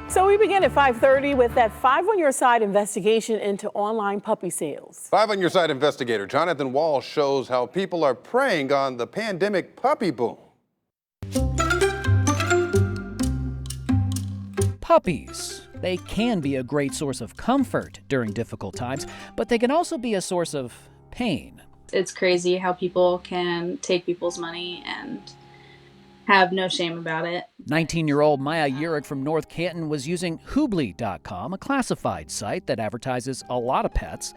So we begin at 5:30 with that 5 on Your Side investigation into online puppy sales. 5 on Your Side investigator Jonathan Walsh shows how people are preying on the pandemic puppy boom. Puppies. They can be a great source of comfort during difficult times, but they can also be a source of pain. It's crazy how people can take people's money and have no shame about it. 19-year-old Maya Urich from North Canton was using Hoobly.com, a classified site that advertises a lot of pets.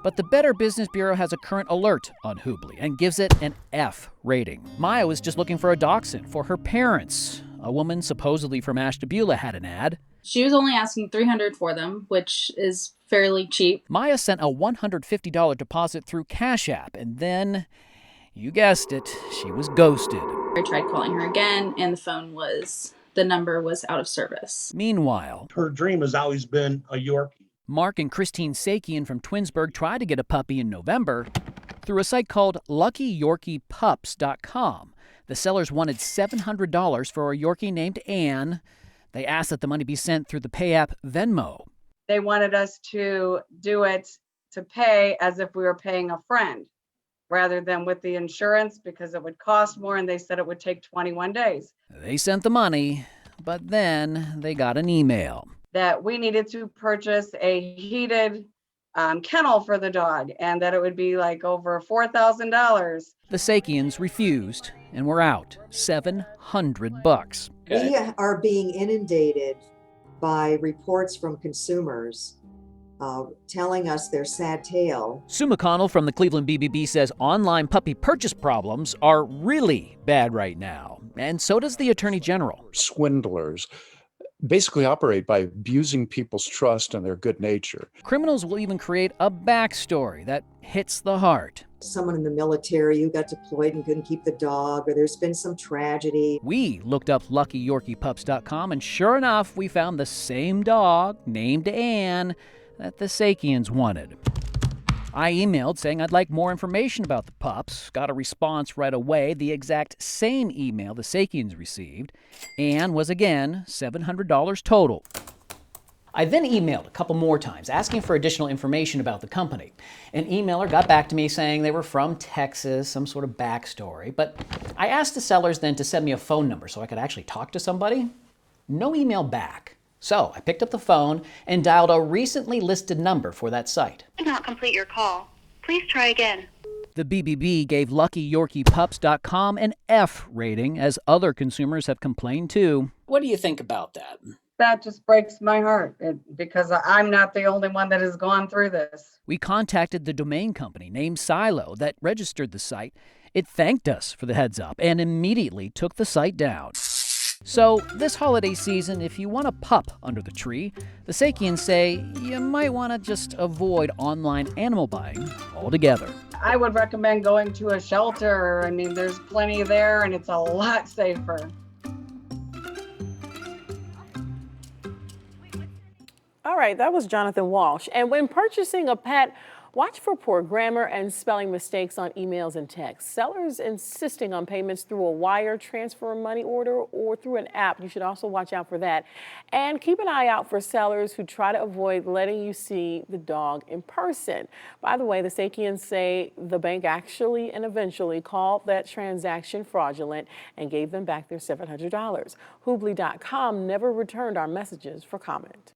But the Better Business Bureau has a current alert on Hoobly and gives it an F rating. Maya was just looking for a dachshund for her parents. A woman supposedly from Ashtabula had an ad. She was only asking $300 for them, which is fairly cheap. Maya sent a $150 deposit through Cash App, and then, you guessed it, she was ghosted. I tried calling her again, and the number was out of service. Meanwhile, her dream has always been a Yorkie. Mark and Christine Sakian from Twinsburg tried to get a puppy in November through a site called LuckyYorkiePups.com. The sellers wanted $700 for a Yorkie named Anne. They asked that the money be sent through the pay app Venmo. They wanted us to do it to pay as if we were paying a friend rather than with the insurance because it would cost more, and they said it would take 21 days. They sent the money, but then they got an email that we needed to purchase a heated kennel for the dog and that it would be like over $4,000. The Sakians refused and were out $700. We are being inundated by reports from consumers telling us their sad tale. Sue McConnell from the Cleveland BBB says online puppy purchase problems are really bad right now, and so does the Attorney General. Swindlers basically operate by abusing people's trust and their good nature. Criminals will even create a backstory that hits the heart. Someone in the military who got deployed and couldn't keep the dog, or there's been some tragedy. We looked up LuckyYorkiePups.com, and sure enough, we found the same dog named Anne that the Sakians wanted. I emailed saying I'd like more information about the pups, got a response right away, the exact same email the Sakians received. Anne was again $700 total. I then emailed a couple more times asking for additional information about the company. An emailer got back to me saying they were from Texas, some sort of backstory, but I asked the sellers then to send me a phone number so I could actually talk to somebody. No email back. So I picked up the phone and dialed a recently listed number for that site. Did not complete your call. Please try again. The BBB gave LuckyYorkiePups.com an F rating, as other consumers have complained too. What do you think about that? That just breaks my heart because I'm not the only one that has gone through this. We contacted the domain company named Silo that registered the site. It thanked us for the heads up and immediately took the site down. So this holiday season, if you want a pup under the tree, the Sakians say you might want to just avoid online animal buying altogether. I would recommend going to a shelter. I mean, there's plenty there and it's a lot safer. All right, that was Jonathan Walsh. And when purchasing a pet, watch for poor grammar and spelling mistakes on emails and texts. Sellers insisting on payments through a wire transfer money order or through an app. You should also watch out for that. And keep an eye out for sellers who try to avoid letting you see the dog in person. By the way, the Sakians say the bank actually and eventually called that transaction fraudulent and gave them back their $700. Hoobly.com never returned our messages for comment.